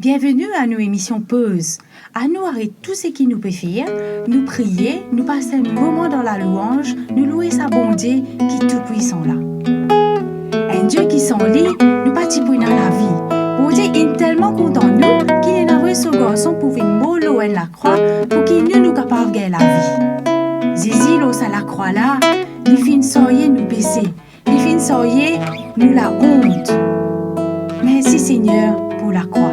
Bienvenue à nos émissions Pause. À nous arrêter tout ce qui nous peut faire, nous prier, nous passer un moment dans la louange, nous louer sa bon Dieu qui tout puissant là. Un Dieu qui s'en lit, nous partis pour dans la vie. Bon Dieu est tellement content de nous qu'il est envoyé son garçon pour venir mourir à la croix pour qu'il nous capable de gagner la vie. Zizi l'os à la croix là, les fins soyez nous baisser, les fins soyez nous la honte. Merci Seigneur pour la croix.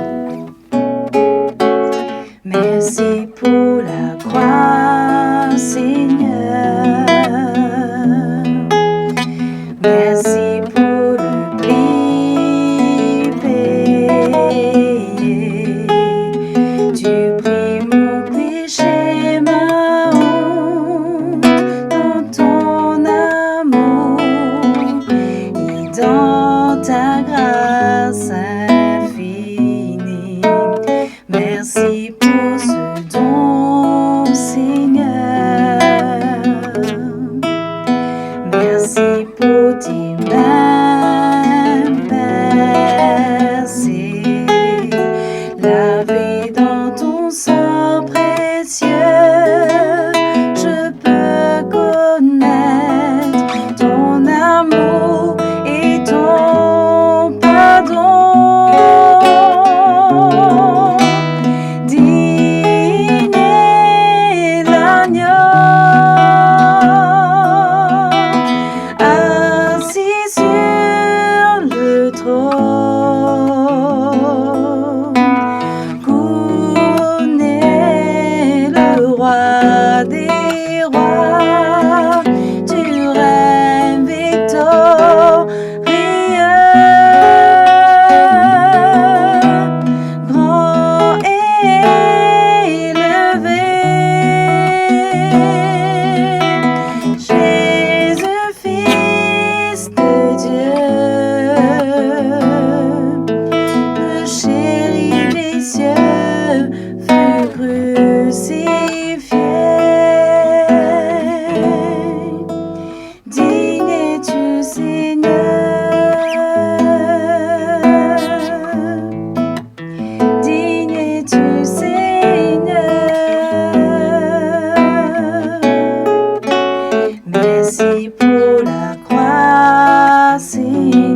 Merci pour la croix, Seigneur. Merci pour le prix payé. Tu pris mon péché, ma honte, dans ton amour et dans ta grâce infinie. Merci pour ce don, Seigneur. Merci pour tes mains percées, lavées dans ton sang précieux. Je peux connaître ton amour et ton pardon. Digne est l'agneau assis sur le trône, couronné le roi des rois, tu règnes victorieux. Grand et élevé, Jésus, Fils de Dieu, le chéri des cieux, fut crucifié. Digne es-tu, Seigneur. Digne es-tu, Seigneur. Merci pour la croix, Seigneur.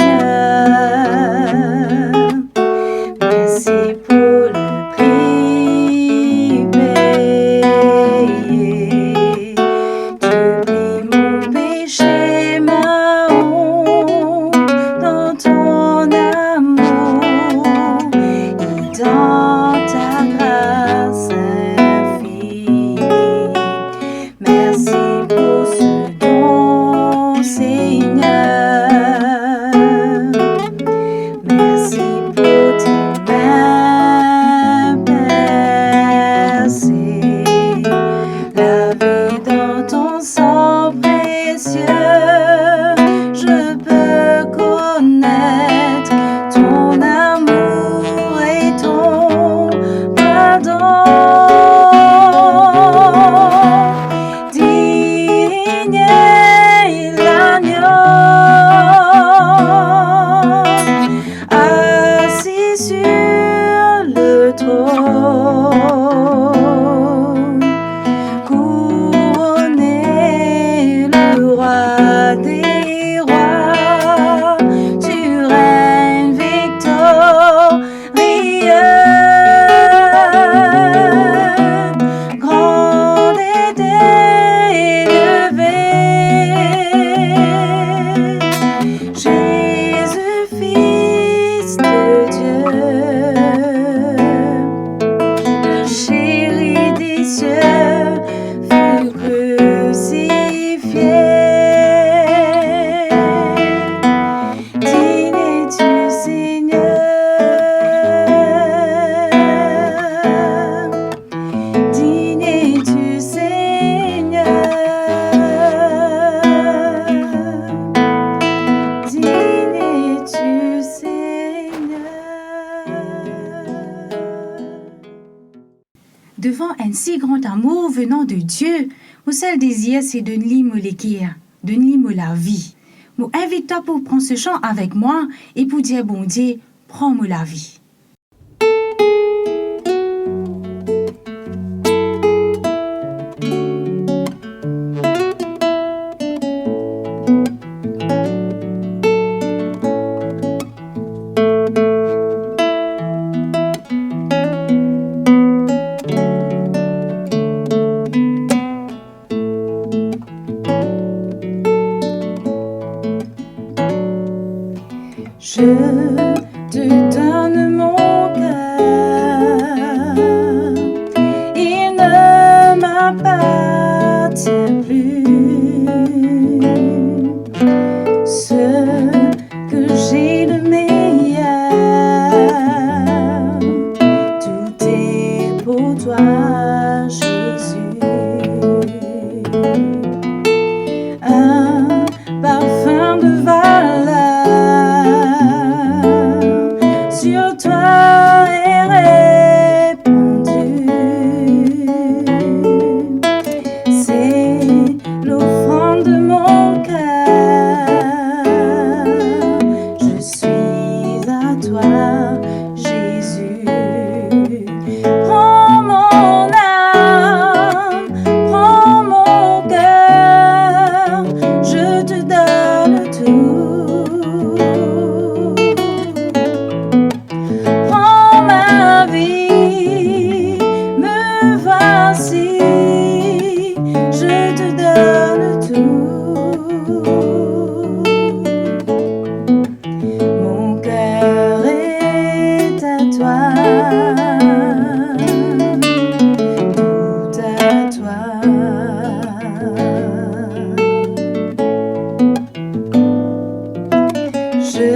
Merci pour le prix payé. Tu pris mon péché, ma honte, dans ton amour et dans ta grâce infinie. Merci pour ce don, Seigneur. Merci pour tes mains percées, lavées dans ton sang précieux. Je peux connaître ton amour et ton pardon. Digne est l'agneau assis sur le trône, couronné le roi des rois, tu règnes victorieux. Grand et élevé, Jésus, Fils de Dieu, le chéri des cieux, fut crucifié. Digne es-tu, Seigneur. Digne es-tu, Seigneur. Digne es-tu, Seigneur. Devant un si grand amour venant de Dieu, mon seul désir c'est de me l'écrire, de me la vie. Nous invite pour prendre ce chant avec moi et pour dire bon Dieu, prends-moi la vie. Je te donne mon cœur, il ne m'appartient plus. Ce que j'ai de meilleur, tout est pour toi, Jésus. Un parfum de valeur sur toi est répandu. C'est l'offrande de mon cœur. Je suis à toi, Jésus. Prends mon âme, prends mon cœur, je te donne tout. Prends ma vie, me voici, je te donne tout. Mon cœur est à toi, tout à toi. Je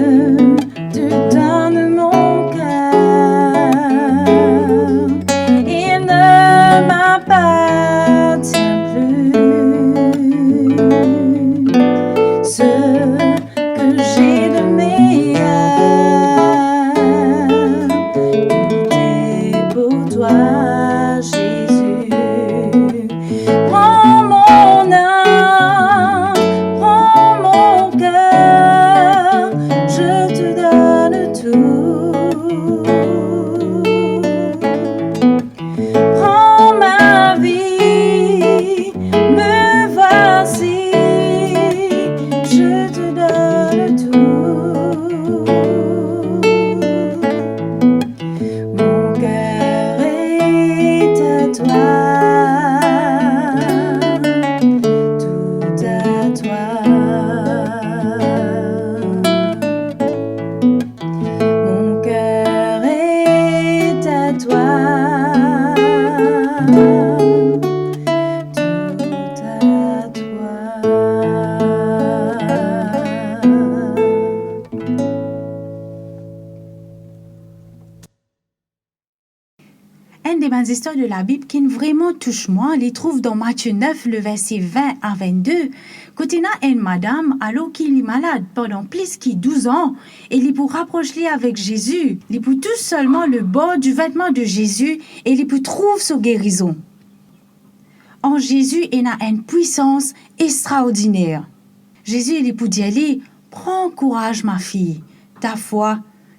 te donne mon cœur, il ne m'appartient plus. Ce que j'ai de meilleur, tout est pour toi, Jésus. Prends mon âme, prends mon cœur, je te donne tout. Prends ma vie, me voici, je te donne tout. Mon cœur est à toi, tout à toi. Mon cœur est à toi, tout à toi. Une des bonnes histoires de la Bible qui vraiment touche moi, les trouve dans Matthieu 9, le verset 20 à 22. Quand il y a une madame, alors qu'il est malade pendant plus que 12 ans, et il peut rapprocher avec Jésus, il peut tout seulement le bord du vêtement de Jésus et il peut trouver sa guérison. En Jésus, il a une puissance extraordinaire. Jésus, il peut dire, prends courage ma fille, ta foi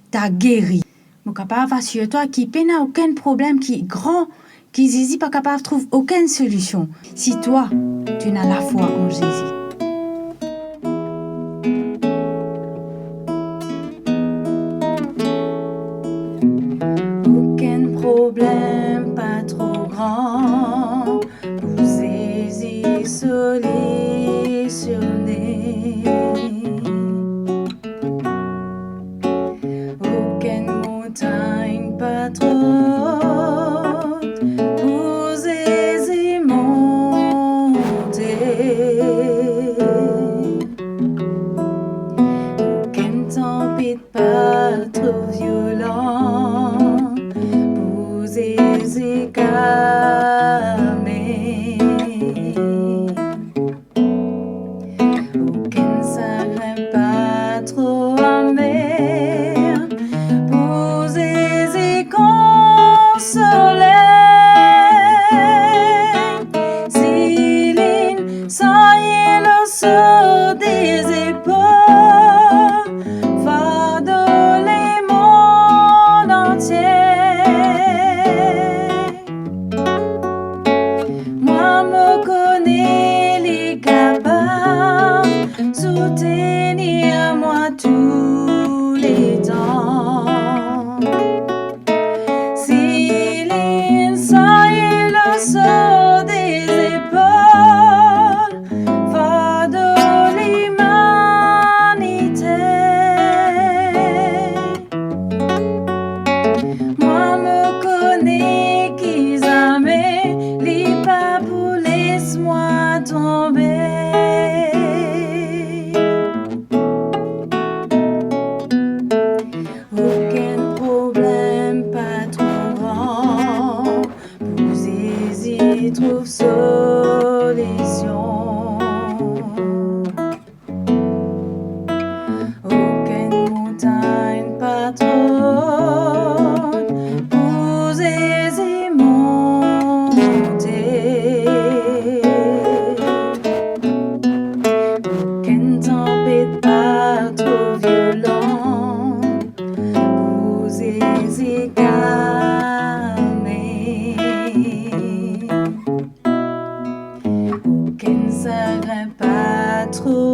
t'a guéri. Je suis capable d'assurer-toi qu'il n'y a aucun problème qui est grand, qui n'est pas capable de trouver aucune solution. Si toi, tu as la foi en Jésus. Aucun problème pas trop grand, vous êtes solutionné. Aucune montagne pas trop haute, vous êtes monté. Aucune tempête pas trop violente, vous êtes calmé. Aucune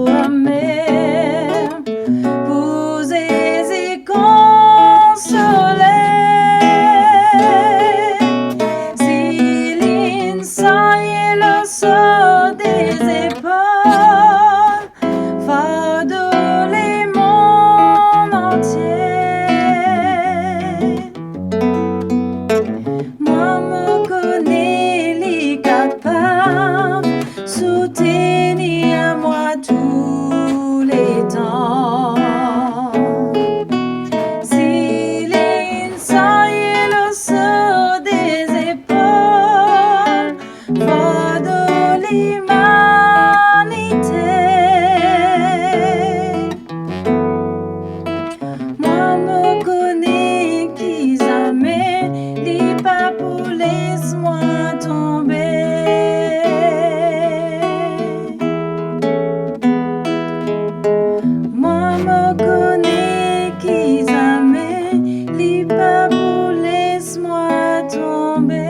amère, posés et consolés. Si l'inside le sort des épaules, fardeau les mondes entiers. Moi me connais les capables, soutenir moi tous les temps. Si l'inside le sort des épaules, fardeau l'humanité. Moi me connais qui jamais les papous laisse-moi tomber. Moi me connais qui jamais les papous laisse-moi tomber.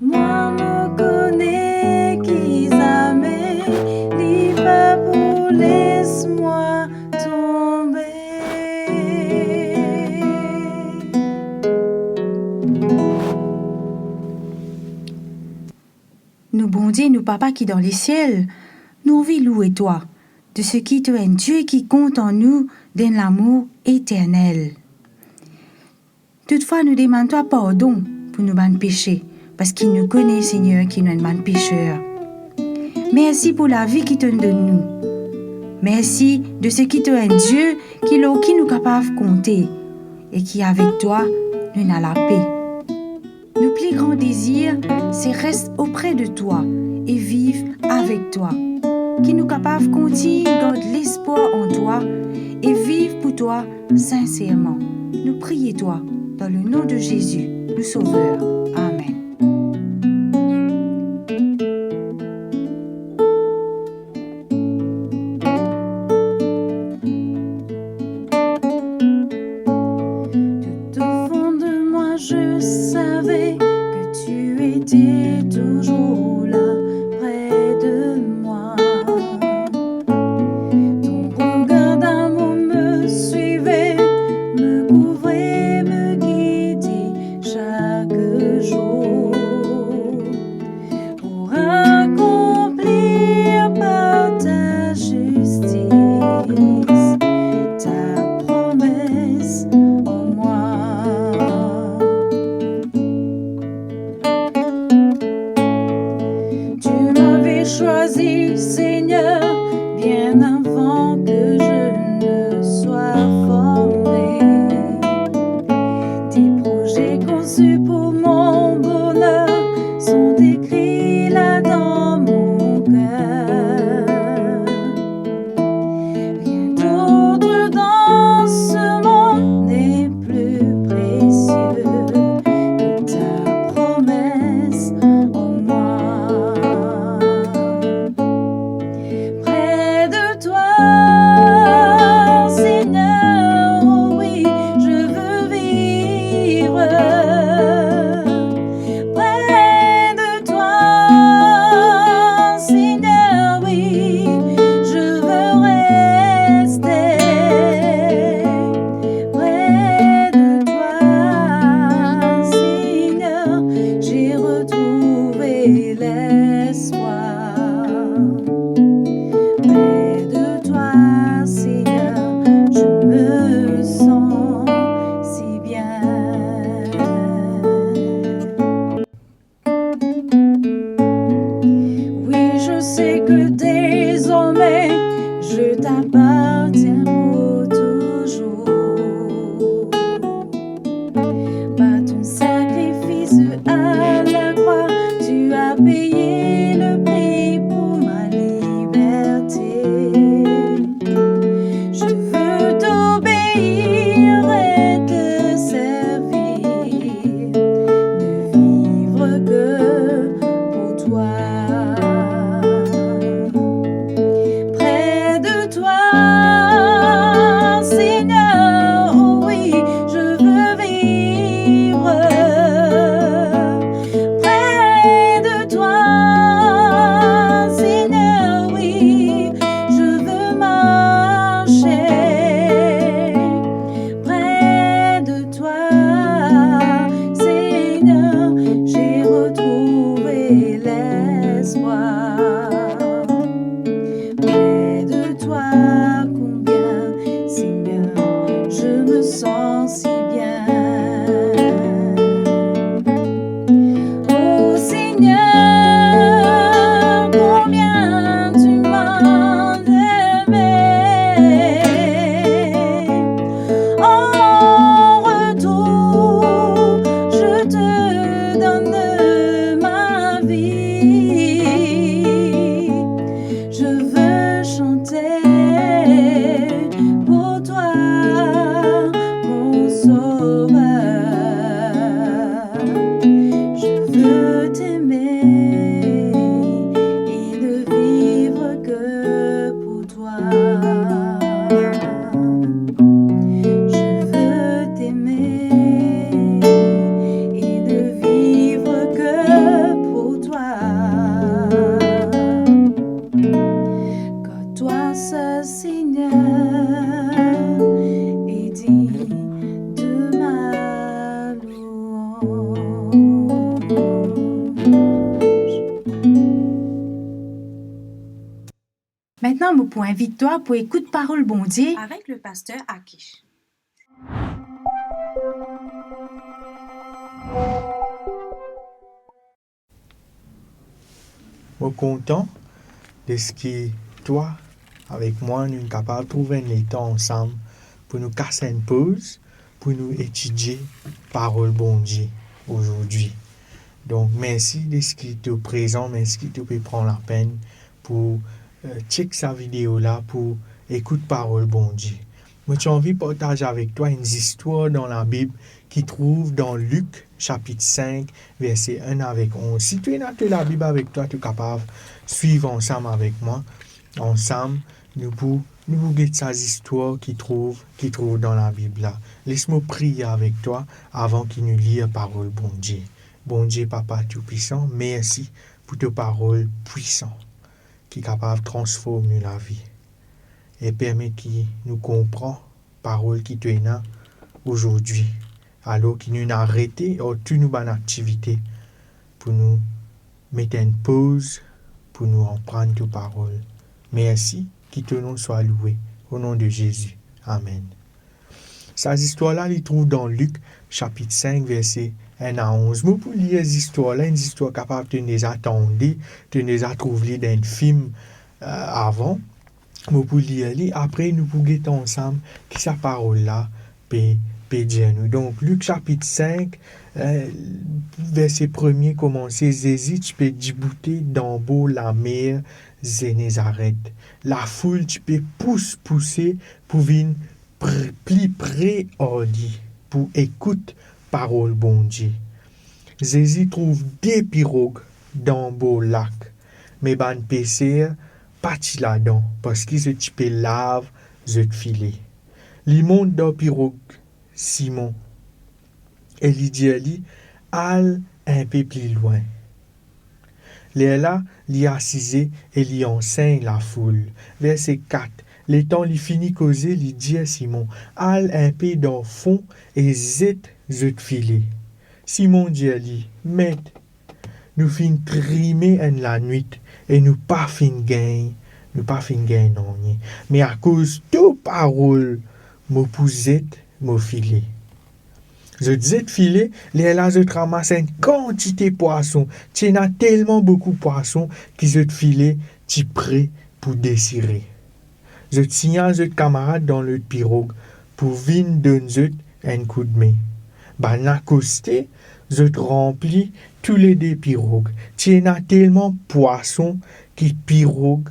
Moi me connais qui jamais les papous laisse-moi tomber. Nous bon Dieu, nous papa qui dans les ciels, nous envie louer toi, de ce qui te est un Dieu qui compte en nous d'un amour éternel. Toutefois, nous demandons toi pardon pour nos bonnes péchés, parce qu'il nous connaît, Seigneur, qui nous est un bon pécheur. Merci pour la vie qui te donne nous. Merci de ce qui te est un Dieu qui nous capable de compter et qui avec toi nous a la paix. Nos plus grands désirs, c'est rester auprès de toi et vivre avec toi. Qui nous capable de continuer garder l'espoir en toi et vivre pour toi sincèrement. Nous prions toi dans le nom de Jésus, le Sauveur. Amen. Tout au fond de moi, je savais que tu étais toujours là, près de moi. Ton regard d'amour me suivait, me couvrait, me guidait chaque jour pour accomplir par ta justice ta promesse en moi. Tu m'avais choisi, Seigneur, bien avant que je ne sois formé. Tes projets conçus pour mon bonheur sont écrits là dans mon cœur. Rien d'autre dans ce monde n'est plus précieux que ta promesse en moi. Près de toi, Seigneur, oh oui, je veux vivre. Près de toi, Seigneur, oui, je veux rester. Près de toi, Seigneur, j'ai retrouvé l'espoir. Près de toi, Seigneur, je me sens si bien. Oui, je sais que désormais, je t'appartiens pour toujours. Par ton sacrifice à la croix, tu as payé le prix pour ma liberté. Je veux t'obéir et te servir, ne vivre que pour toi. Près de toi, Seigneur, oh oui, je veux vivre. Près combien tu m'as aimé. En retour, je te donne ma vie. Je veux chanter pour toi, mon sauveur. Je veux t'aimer et ne vivre que pour toi. Je veux t'aimer et ne vivre que pour toi. Car toi seul, Seigneur, est digne de ma louange. Maintenant, nous pouvons inviter pour écouter parole bon Dieu avec le pasteur Akish. Je suis content de ce que toi, avec moi, nous sommes capables de trouver les temps ensemble pour nous casser une pause, pour nous étudier parole bon Dieu aujourd'hui. Donc, merci de ce qui est présent, merci que tu peux prendre la peine pour check sa vidéo là, pour écouter parole bon Dieu. Moi, j'ai envie de partager avec toi une histoire dans la Bible qui trouve dans Luc, chapitre 5, verset 1 avec 11. Si tu es dans la Bible avec toi, tu es capable de suivre ensemble avec moi. Ensemble, nous pouvons regarder ces histoires qui trouvent dans la Bible là. Laisse-moi prier avec toi avant qu'il nous lise la parole bon Dieu. Bon Dieu, Papa Tout-Puissant, merci pour ta parole puissante qui est capable de transformer la vie et permet qu'il nous comprend parole qui te est là aujourd'hui. Alors qu'il nous a arrêté ou toute nous bonne activité pour nous mettre une pause pour nous en prendre ta parole. Merci, que ton nom soit loué. Au nom de Jésus. Amen. Ces histoires-là, les trouve dans Luc, chapitre 5, verset 1 à 11. Moi, pour lire ces histoires-là, une histoire capable de nous attendre, de nous trouver dans un film avant. Moi, pour lire, après, nous pouvons guetter ensemble qui sa parole-là peut dire nous. Donc, Luc, chapitre 5, verset 1er, commencer. Jésus, tu peux débouter d'en bas la mer Génézareth. La foule, tu peux pousser pour venir plus près ordi, pour écouter parole bon Dieu. Jésus trouve des pirogues dans beau lac, mais ban pêcheurs parti là-dedans parce qu'ils se type lave je filet. Li monte dans pirogue Simon et li dit ali al un peu plus loin. Là, li assisé et li enseigne la foule. Verset 4. Le temps li fini causer, li dit à Simon, al un peu dans fond et zette je filet. Simon dit à lui, maître, nous fin trimer en la nuit et nous pas fin gain non. Mais à cause de parole, me pousette, me filet. Je disais filet, là je ramasse une quantité de poissons. Tu as tellement beaucoup de poissons que je te filet, tu prêt pour désirer. Je te signale je camarade dans le pirogue pour venir donner un coup de main. Ben à côté, je te remplis tous les deux pirogues. Tu as tellement de poissons que pirogue,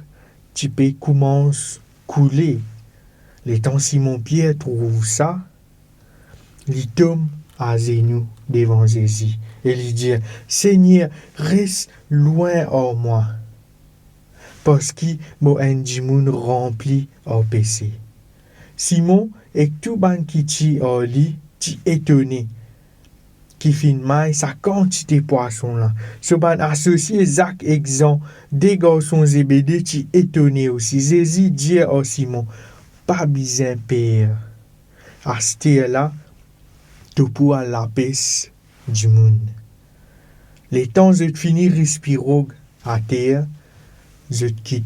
tu peux commencer à couler. Les temps Simon-Pierre trouve ça, il tombe à genoux devant Jésus et lui dit, Seigneur, reste loin de moi, parce que mon monde rempli au péché. Simon et tout ban qui t'y a li, t'y étonné, qui fin maille sa quantité de poisson là. Ce ban associé Zach et Jean, des garçons Zébédée, t'y étonné aussi. Jésus dit à Simon, pas besoin père. À cette là, tout pour la pêche du monde. Les temps je te finis respirer à terre, je te quitte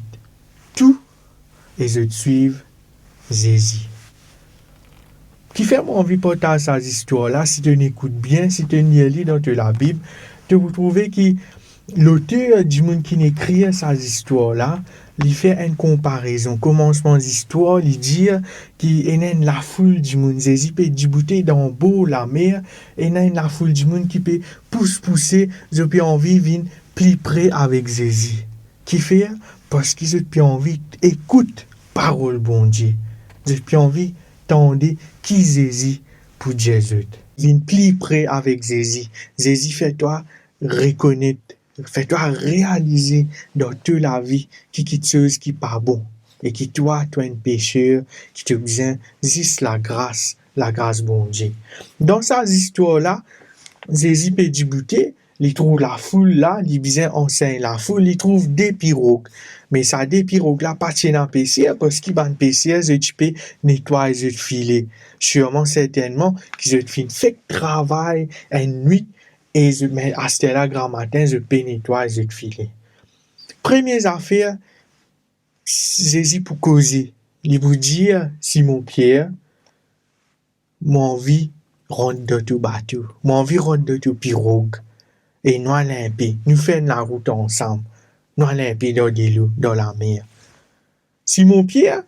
tout et je te suive Jésus. Qui fait moi envie de partager cette histoire-là, si tu écoutes bien, si tu lis dans la Bible, tu vas trouver que l'auteur du monde qui écrit sa histoire là, il fait une comparaison. Commencement d'histoire, il dit qu'il y a la foule du monde. Jésus peut débouter dans beau la mer, et il y a la foule du monde qui peut pousser, je peux envie de plus près avec Jésus. Qui fait? Parce qu'ils ont plus envie écoute parole bon Dieu. J'ai plus envie tendre qui Jésus pour Jésus. Viens plus près avec Jésus. Jésus fait toi reconnaître, fait toi réaliser dans toute la vie qui quelque chose qui pas bon et qui toi un pécheur qui te besoin juste la grâce bon Dieu. Dans cette histoire là, Jésus peut débuter. Il trouve la foule là, il besoin enseigne la foule, il trouve des pirogues. Mais ça, des pirogues là, pas tiennent en PC, parce qu'ils ban PC, tu peux nettoyer les filets. Sûrement, certainement, qu'ils ont fait un travail, une nuit, et mais à ce là, grand matin, je peux nettoyer les filets. Première affaire, Jésus pour causer. Il vous dit, Simon Pierre, mon envie rentre dans tout bateau, mon envie rentre dans tout pirogue. Et nous allons un peu, nous faisons la route ensemble. Nous allons un peu dans de l'eau, dans la mer. Simon Pierre,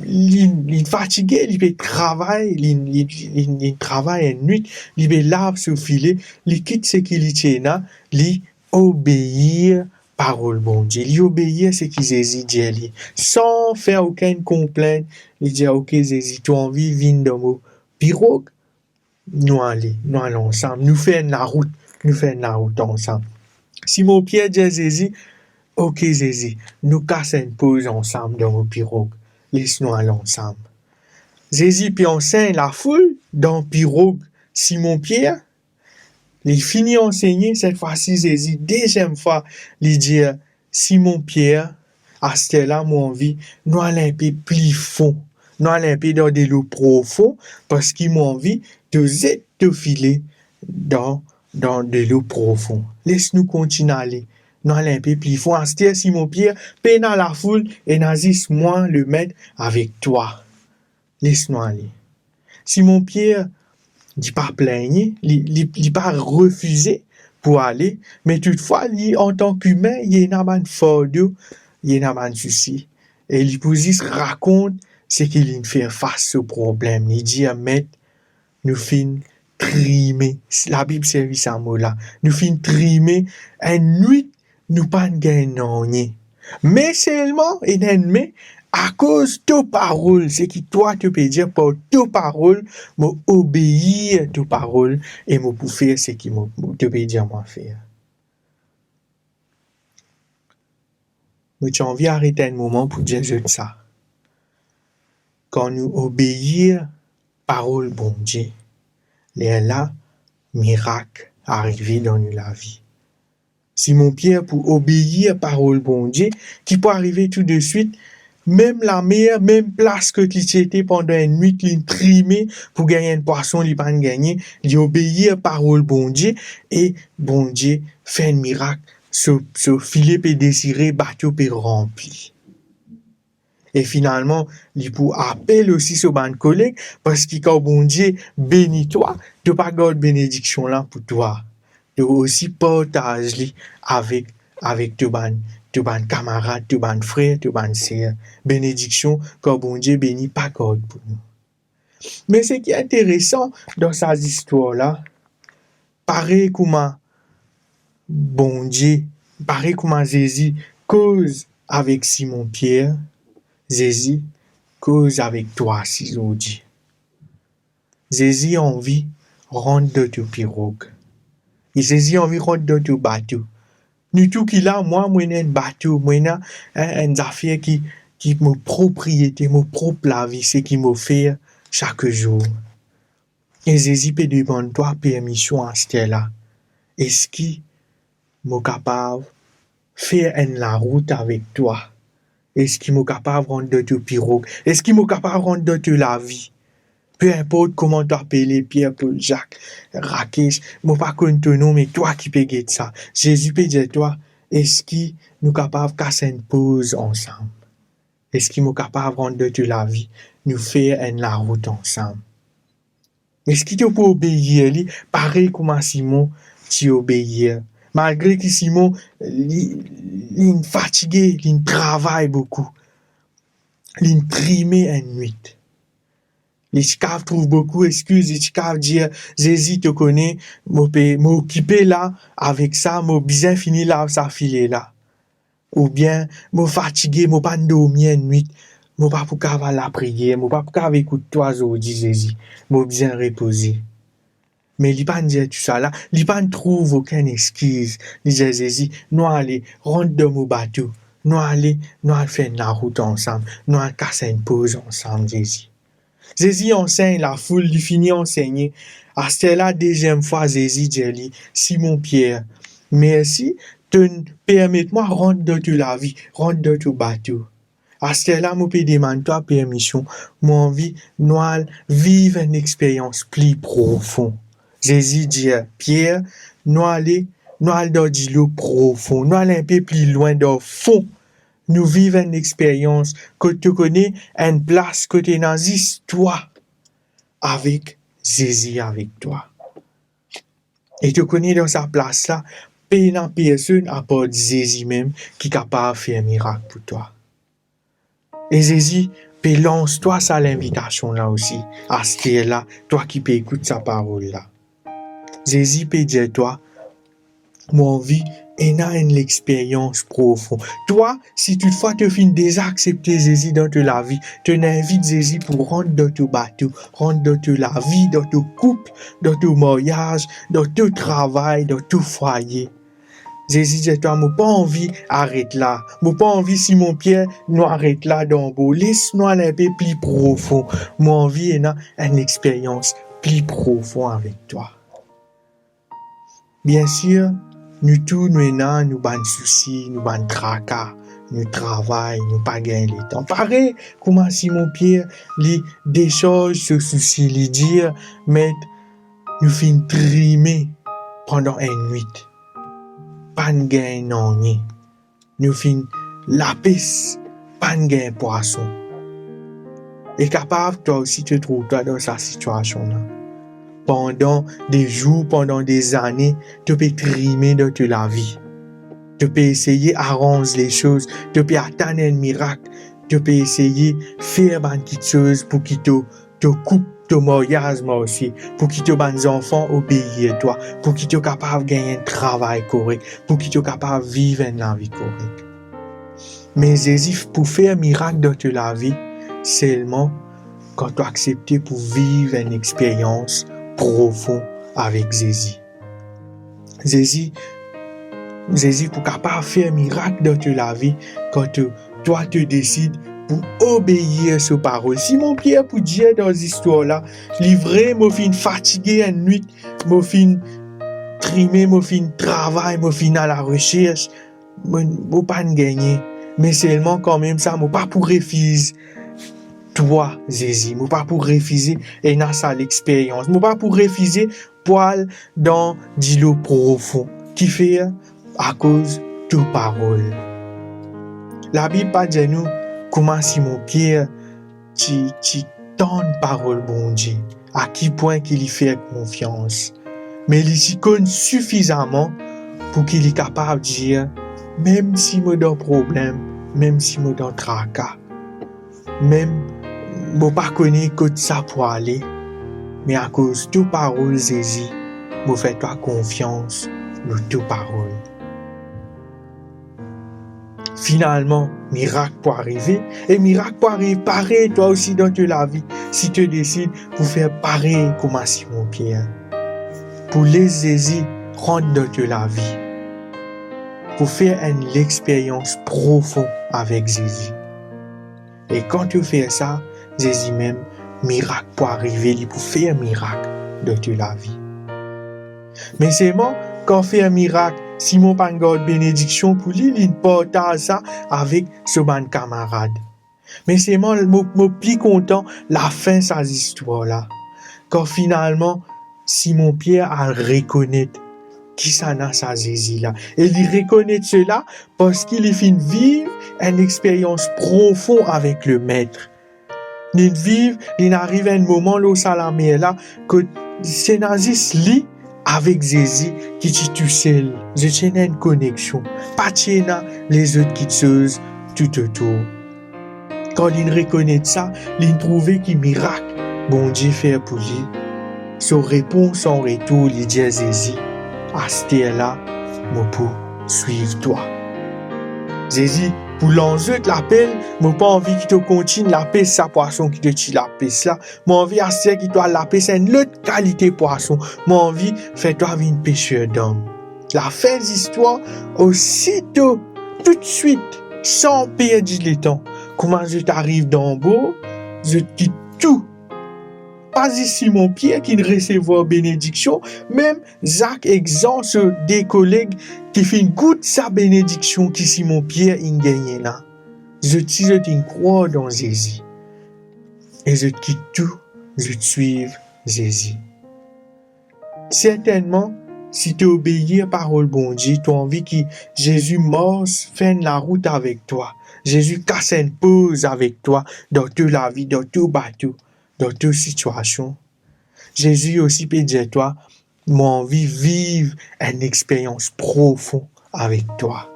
il est fatigué, il peut travailler, il travaille une nuit, il peut laver ce filet, il quitte ce qu'il tient là, il obéir parole bon Dieu, il obéir ce que Jésus dit, sans faire aucune complainte, il dit ok Jésus, tu as envie de venir dans mon pirogue, nous allons ensemble, nous faisons la route. Nous faisons la route ensemble. Simon Pierre dit à Jésus, ok Jésus, nous cassons une pause ensemble dans vos pirogues. Laisse-nous aller ensemble. Jésus puis enseigne la foule dans la pirogue. Simon Pierre, il finit d'enseigner cette fois-ci Jésus. Deuxième fois, il dit, Simon Pierre, à ce là, moi envie, nous allons un peu plus fond. Nous allons un peu dans de l'eau profond parce qu'il m'a envie de te filer dans de l'eau profonde. Laisse-nous continuer à aller. Nous allons un peu plus fort. Astir Simon Pierre, peine dans la foule, et Nazis, moi, le maître, avec toi. Laisse-nous aller. Simon Pierre, il pas plaigner, il pas refuser pour aller, mais toutefois, en tant qu'humain, il y a un fardeau, il y a un souci. Et il vous raconte ce qu'il fait face au problème. Il dit à maître, nous finissons trimer. La Bible servit ce mot-là. Nous finissons trimer. Une nuit, nous pas gagner. Mais seulement, mais à cause de tes paroles, c'est que toi, tu peux dire par tes paroles, m'obéir à tes paroles et me pour faire ce qui te peut dire moi faire. Mais tu as envie d'arrêter un moment pour dire ça. Quand nous obéir parole bon Dieu, les là, miracle arrivé dans la vie. Simon Pierre, pour obéir parole bon Dieu, qui peut arriver tout de suite, même la mer, même place que tu étais pendant une nuit, il trimé pour gagner un poisson, il pas gagner, il obéir parole bon Dieu, et bon Dieu fait un miracle, ce filet peut désirer, bateau peut rempli. Et finalement, il pour appel aussi ce ban collègue, parce que quand bon Dieu bénit toi, tu pas garde bénédiction là pour toi. Tu aussi partage avec tes ban camarades, tes ban frères, tes ban sœurs. Bénédiction, quand bon Dieu bénit, pas garde pour nous. Mais ce qui est intéressant dans cette histoire-là, pareil comme bon Dieu, pareil comme Jésus cause avec Simon Pierre, Jésus cause avec toi, si je dis. Jésus a envie de rentrer dans ton pirogue. Et Jésus a envie de rentrer dans ton bateau. Nous tout qui là, moi, j'ai un bateau, moi, une affaire qui me propriété, me propre la vie, c'est qui me fait chaque jour. Et Jésus peut demander toi permission à ce là. Est-ce qu'il est capable de faire la route avec toi? Est-ce qu'il est capable de rentrer dans ton pirogue? Est-ce qu'il est capable de rentrer dans la vie? Peu importe comment tu appelles Pierre, Paul, Jacques, Rakesh, moi pas connais ton nom, mais toi qui peux guetter ça. Jésus peut dire toi, est-ce qu'il est capable de casser une pause ensemble? Est-ce qu'il est capable de rentrer dans la vie? Nous faire la route ensemble. Est-ce qu'il te peut obéir? Pareil comme Simon, tu obéis. Malgré que Simon, il fatigué, il travaille beaucoup. Il trimé une nuit. Les chicaves trouvent beaucoup d'excuses, les chicaves disent, Jésus te connaît, m'occuper là, avec ça, m'a bien fini là, ça filer là. Ou bien, m'a fatigué, m'a pas dormi une nuit, m'a pas pour qu'avoir la prière, m'a pas pour qu'avoir écouté toi aujourd'hui, Jésus, m'a bien reposé. Mais il pas dire tout ça là, il pas trouve aucune excuse. Il dit Jésus, nous aller rentre dans mon bateau, nous aller faire la route ensemble, nous aller casser une pause ensemble, Jésus. Jésus enseigne la foule, il finit enseigner. À cette la deuxième fois, Jésus dit Simon Pierre, merci, permette-moi rentrer dans la vie, rentrer dans ton bateau. À ce là, je peux demander toi permission, moi envie, nous vivre une expérience plus profonde. Jésus dit, Pierre, nous allons dans l'eau profond, nous allons un peu plus loin dans le fond. Nous vivons une expérience que tu connais, une place que tu es dans l'histoire avec Jésus avec toi. Et tu connais dans sa place là, personne à part Jésus même qui est capable de faire un miracle pour toi. Et Jésus, lance-toi ça l'invitation là aussi, à ce là, toi qui peux écouter sa parole là. Jésus peut dire toi, mon vie, et a une expérience profonde. Toi, si toutefois tu finis désaccepter Jésus dans ta vie, tu invites Jésus pour rentrer dans ton bateau, rentrer dans ta vie, dans ton couple, dans ton mariage, dans ton travail, dans ton foyer. Jésus dit toi, moi pas envie, arrête là. Moi pas envie, Simon Pierre, nous arrête là dans le beau. Laisse-nous aller un peu plus profond. Moi envie, et a une expérience plus profonde avec toi. Bien sûr, nous tous, nous avons soucis, nous avons tracas, nous travaillons, nous pas gagner le temps. Pareil, comment Simon Pierre, des choses, ce souci, lui dire, mais nous finissons trimer pendant une nuit. Pas de gain, non, nous finissons la pêche, pas de gain poisson. Et capable, toi aussi, te trouves toi dans cette situation-là. Pendant des jours, pendant des années, tu peux trimer dans ta vie. Tu peux essayer d'arranger les choses, tu peux atteindre un miracle, tu peux essayer de faire une petite chose pour qu'il te coupe ton mariage aussi, pour qu'il te tes enfants obéissent à toi, pour qu'il te capable de gagner un travail correct, pour qu'il te capable de vivre une vie correcte. Mais Jésus, pour faire un miracle dans ta vie, seulement quand tu acceptes pour vivre une expérience profond avec Jésus. Jésus pour capable faire un miracle dans ta vie quand toi tu décides pour obéir à ses paroles. Simon Pierre pour dire dans cette histoire là, livré, moi fin fatigué une nuit, moi fin trimé, moi fin travail, moi fin à la recherche, moi pas gagner, mais seulement quand même ça, moi pas pour refuser. Toi, Jésus, moi pas pour refuser et n'a ça l'expérience. Moi pas pour refuser poil dans l'eau profond qui fait à cause de tes paroles. La Bible pas dit nous comment Simon Pierre tu donne parole bon Dieu, à qui point qu'il y fait confiance. Mais il s'y connaît suffisamment pour qu'il est capable de dire même si moi dans problème, même si moi dans tracas, même je ne pas connaître que ça pour aller, mais à cause de tes paroles, Jésus, je fais toi confiance dans tes paroles. Finalement, miracle pour arriver, et miracle pour arriver pareil toi aussi dans ta vie, si tu décides pour faire pareil comme Simon Pierre, pour les Jésus rentrer dans ta vie, pour faire une expérience profonde avec Jésus. Et quand tu fais ça, Jésus même, miracle pour arriver, il pour faire un miracle dans ta vie. Mais seulement, quand on fait un miracle, Simon pas une bénédiction pour lui, il partage ça avec son bon camarade. Mais seulement, je suis plus content la fin de cette histoire-là. Quand finalement, Simon Pierre a reconnu qui ça n'a sa Jésus-là. Et il reconnaît cela parce qu'il est fin vivre une expérience profonde avec le Maître. Il arrive à un moment où Salamé est là, que c'est Nazis lui avec Jésus qui est tout seul. Je tiens une connexion. Pas tiens les autres qui choses tout autour. Quand il reconnaît ça, il trouve qu'il miracle bon Dieu fait pour lui. Son réponse, son retour, il dit à Jésus, à ce là, moi pour suivre toi. Jésus, pour l'enjeu de l'appel, moi pas envie qu'il te continue la paix, sa poisson qui te tire la paix là. Moi envie à ce qui toi la paix, c'est une autre qualité poisson. Moi envie fait toi une pêcheur d'homme. La fin d'histoire, aussitôt, tout de suite, sans perdre le temps. Comment je t'arrive d'en bas, je quitte tout. Pas ici mon Pierre qui ne recevoir bénédiction, même Jacques exemple des collègues qui fait une goutte sa bénédiction qui si mon Pierre il gagne là. Je te crois dans Jésus. Et je quitte tout, je te suis Jésus. Certainement, si tu obéis à la parole bon Dieu, tu as envie que Jésus morse, fait la route avec toi. Jésus casse une pause avec toi dans toute la vie, dans tout bateau, dans toute situation. Jésus aussi peut dire toi, moi envie vivre une expérience profonde avec toi.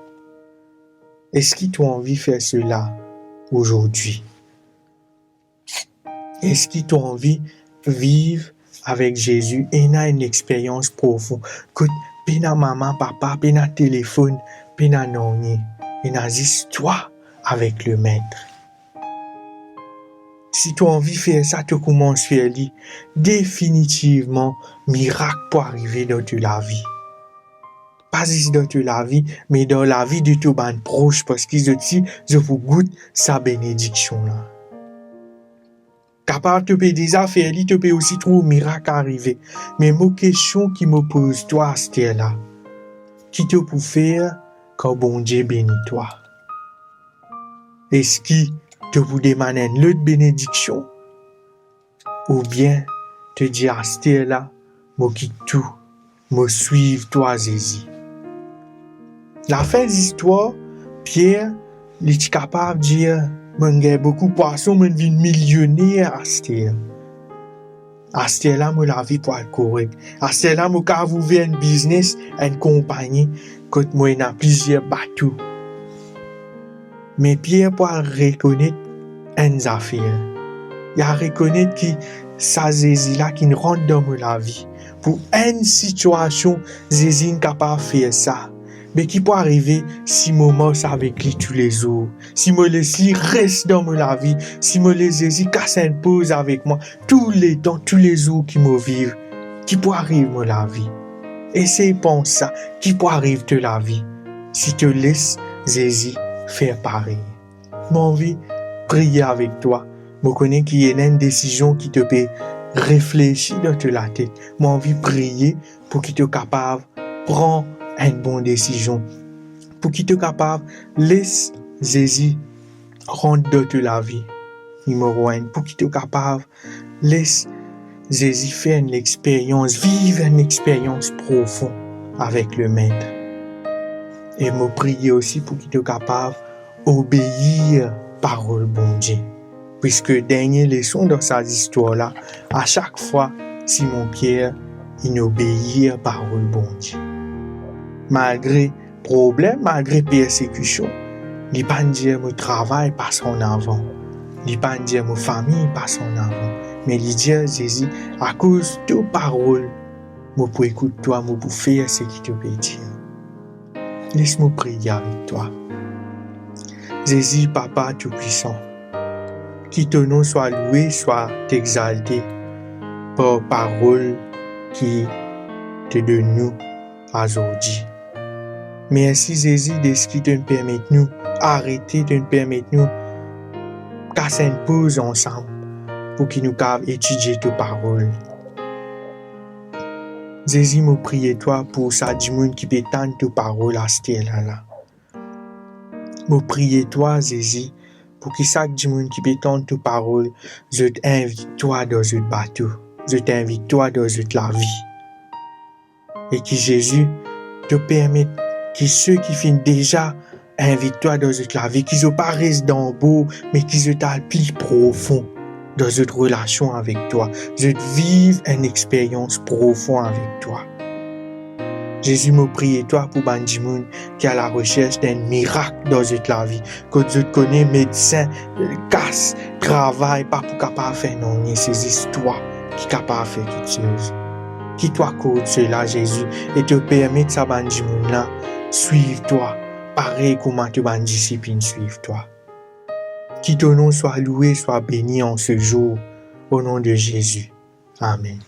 Est-ce que tu as envie de faire cela aujourd'hui? Est-ce que tu as envie de vivre avec Jésus et une expérience profonde? Que pena maman, papa, pena téléphone, pena non, et n'a juste toi avec le maître. Si tu as envie de faire ça, tu commences à faire définitivement miracle pour arriver dans toute la vie. Pas juste dans toute la vie, mais dans la vie de tout ban proche, parce que je vous goûte sa bénédiction là. Capable de te déjà faire, tu peux aussi trouver miracle arriver. Mais mon question qui me pose toi à ce là, qui te peut faire quand bon Dieu bénit toi? Est-ce que te vous demander une autre bénédiction? Ou bien te dire à ce là, moi quitte tout, moi suivre toi Jésus. La fin de l'histoire, Pierre, il est capable de dire, moi j'ai beaucoup de poissons, moi je suis millionnaire à ce là. À ce là, moi la vie pour être correct. À ce là, moi quand vous ouvrir un business, une compagnie, quand moi il y a plusieurs bateaux. Mais Pierre pour reconnaître une affaire. Il a reconnaître que ça Jésus là qui rentre dans la vie. Pour une situation, Jésus est capable de faire ça. Mais qui peut arriver si je marche avec lui tous les jours, si je laisse lui reste dans la vie, si je laisse Jésus casse une pause avec moi, tous les temps, tous les jours qui me vivent, qui peut arriver dans la vie. Essaye de penser ça, qui peut arriver de la vie, si tu laisses Jésus faire pareil. J'ai envie de prier avec toi. Je connais qu'il y a une décision qui te peut réfléchir dans la tête. J'ai envie de prier pour qu'il soit capable de prendre une bonne décision. Pour qu'il soit capable de laisser Jésus rentrer dans la vie. Numéro 1. Pour qu'il soit capable de laisser Jésus faire une expérience, vivre une expérience profonde avec le Maître. Et me prier aussi pour qu'il soit capable d'obéir parole bon Dieu. Puisque dernière leçon dans cette histoire-là, à chaque fois, Simon Pierre, il obéit à parole bon Dieu. Malgré problème, malgré persécution, il ne pas dire mon travail passe en avant. Il ne pas dire mon famille passe en avant. Mais il dit à Jésus, à cause de tes paroles, je peux écouter toi, je peux faire ce qu'il te peut dire. Laisse-moi prier avec toi. Jésus, Papa Tout-Puissant, que ton nom soit loué, soit exalté par parole qui te donne nous aujourd'hui. Merci Jésus de ce qui te permet de nous arrêter, de nous permettre de nous casser une pause ensemble pour que nous puissions étudier tes paroles. Jésus, me prie toi pour ça du monde qui peut tendre tes paroles à ce là. Me prie toi, Jésus, pour que chaque du monde qui peut tendre tes paroles, je t'invite toi dans ce bateau, je t'invite toi dans la vie. Et que Jésus te permette que ceux qui finissent déjà invitent toi dans la vie, qu'ils ne pas restent dans le beau, mais qu'ils se plus profond dans une relation avec toi. Je vive une expérience profonde avec toi. Jésus, me prie toi pour Bandimoun qui est à la recherche d'un miracle dans la vie. Que Dieu te connaît, médecin, casse, travail, pas pour capable faire non, c'est histoire qui est capable de faire toutes choses. Qui toi code cela, Jésus, et te permet de sa Bandimoun là, suivre toi, pareil comment te ban discipline suivre toi. Qui ton nom soit loué, soit béni en ce jour, au nom de Jésus. Amen.